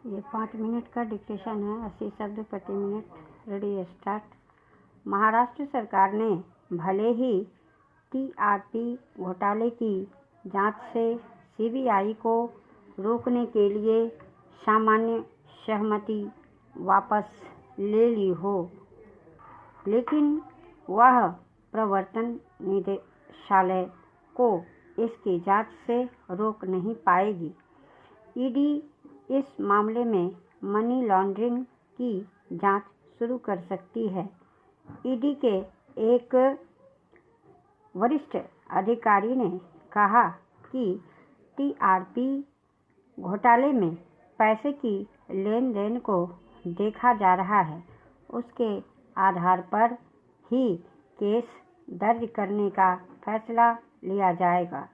ये 5 मिनट का डिक्टेशन है, 80 शब्द प्रति मिनट। Ready start. महाराष्ट्र सरकार ने भले ही टीआरपी घोटाले की जांच से सीबीआई को रोकने के लिए सामान्य सहमति वापस ले ली हो, लेकिन वह प्रवर्तन निदेशालय को इसकी जांच से रोक नहीं पाएगी। ईडी इस मामले में मनी लॉन्ड्रिंग की जांच शुरू कर सकती है। ईडी के एक वरिष्ठ अधिकारी ने कहा कि टीआरपी घोटाले में पैसे की लेन देन को देखा जा रहा है, उसके आधार पर ही केस दर्ज करने का फैसला लिया जाएगा।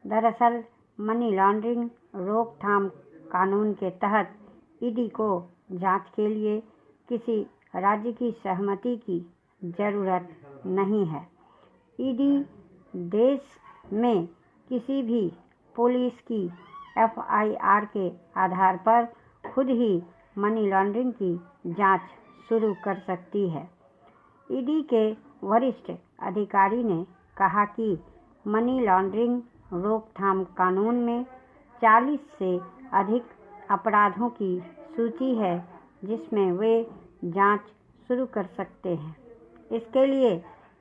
दरअसल मनी लॉन्ड्रिंग रोकथाम कानून के तहत ईडी को जांच के लिए किसी राज्य की सहमति की जरूरत नहीं है। ईडी देश में किसी भी पुलिस की एफआईआर के आधार पर खुद ही मनी लॉन्ड्रिंग की जांच शुरू कर सकती है। ईडी के वरिष्ठ अधिकारी ने कहा कि मनी लॉन्ड्रिंग रोकथाम कानून में 40 से अधिक अपराधों की सूची है जिसमें वे जांच शुरू कर सकते हैं। इसके लिए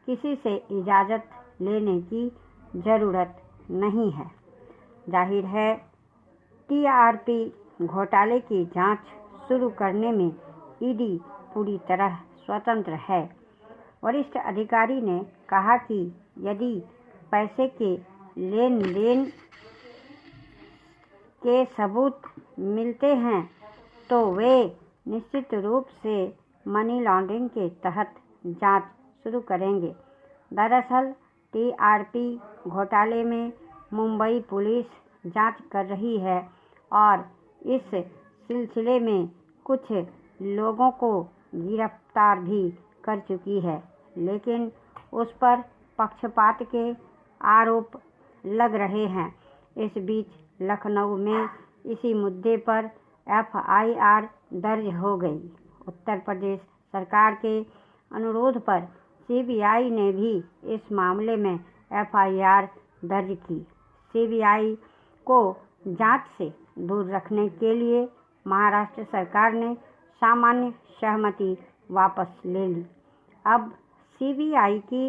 किसी से इजाज़त लेने की ज़रूरत नहीं है। जाहिर है, टीआरपी घोटाले की जांच शुरू करने में ईडी पूरी तरह स्वतंत्र है। वरिष्ठ अधिकारी ने कहा कि यदि पैसे के लेन देन के सबूत मिलते हैं तो वे निश्चित रूप से मनी लॉन्ड्रिंग के तहत जांच शुरू करेंगे। दरअसल टीआरपी घोटाले में मुंबई पुलिस जांच कर रही है और इस सिलसिले में कुछ लोगों को गिरफ्तार भी कर चुकी है, लेकिन उस पर पक्षपात के आरोप लग रहे हैं। इस बीच लखनऊ में इसी मुद्दे पर एफआईआर दर्ज हो गई। उत्तर प्रदेश सरकार के अनुरोध पर सीबीआई ने भी इस मामले में एफआईआर दर्ज की। सीबीआई को जांच से दूर रखने के लिए महाराष्ट्र सरकार ने सामान्य सहमति वापस ले ली। अब सीबीआई की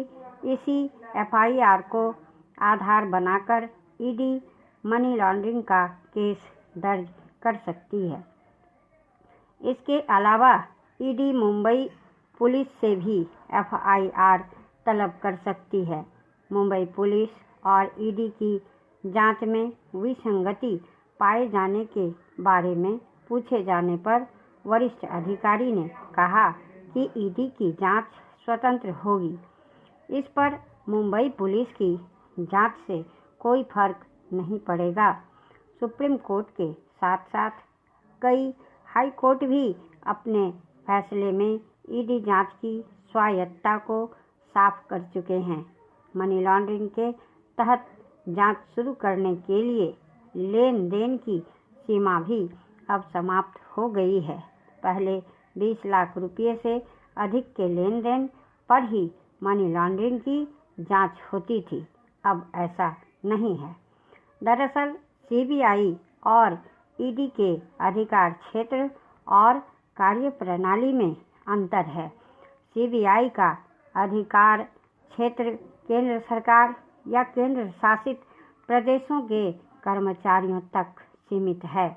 इसी एफआईआर को आधार बनाकर ईडी मनी लॉन्ड्रिंग का केस दर्ज कर सकती है। इसके अलावा ईडी मुंबई पुलिस से भी एफआईआर तलब कर सकती है। मुंबई पुलिस और ईडी की जांच में विसंगति पाए जाने के बारे में पूछे जाने पर वरिष्ठ अधिकारी ने कहा कि ईडी की जांच स्वतंत्र होगी। इस पर मुंबई पुलिस की जांच से कोई फर्क नहीं पड़ेगा। सुप्रीम कोर्ट के साथ साथ कई हाई कोर्ट भी अपने फैसले में ईडी जांच की स्वायत्तता को साफ कर चुके हैं। मनी लॉन्ड्रिंग के तहत जांच शुरू करने के लिए लेन देन की सीमा भी अब समाप्त हो गई है। पहले 20 लाख रुपये से अधिक के लेन देन पर ही मनी लॉन्ड्रिंग की जांच होती थी, अब ऐसा नहीं है। दरअसल सीबीआई और ईडी के अधिकार क्षेत्र और कार्यप्रणाली में अंतर है। सीबीआई का अधिकार क्षेत्र केंद्र सरकार या केंद्र शासित प्रदेशों के कर्मचारियों तक सीमित है।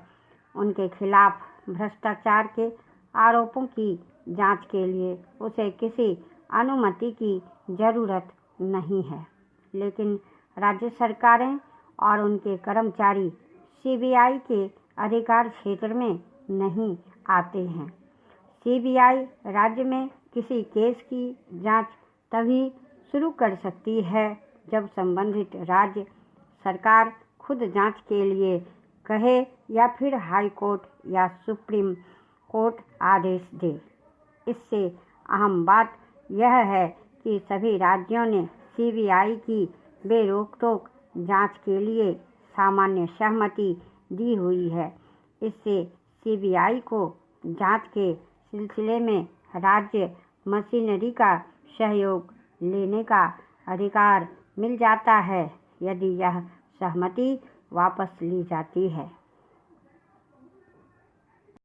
उनके खिलाफ भ्रष्टाचार के आरोपों की जांच के लिए उसे किसी अनुमति की ज़रूरत नहीं है, लेकिन राज्य सरकारें और उनके कर्मचारी सीबीआई के अधिकार क्षेत्र में नहीं आते हैं। सीबीआई राज्य में किसी केस की जांच तभी शुरू कर सकती है जब संबंधित राज्य सरकार खुद जांच के लिए कहे या फिर हाई कोर्ट या सुप्रीम कोर्ट आदेश दे। इससे अहम बात यह है कि सभी राज्यों ने सीबीआई की बेरोक-टोक जांच के लिए सामान्य सहमति दी हुई है। इससे सीबीआई को जांच के सिलसिले में राज्य मशीनरी का सहयोग लेने का अधिकार मिल जाता है यदि यह सहमति वापस ली जाती है।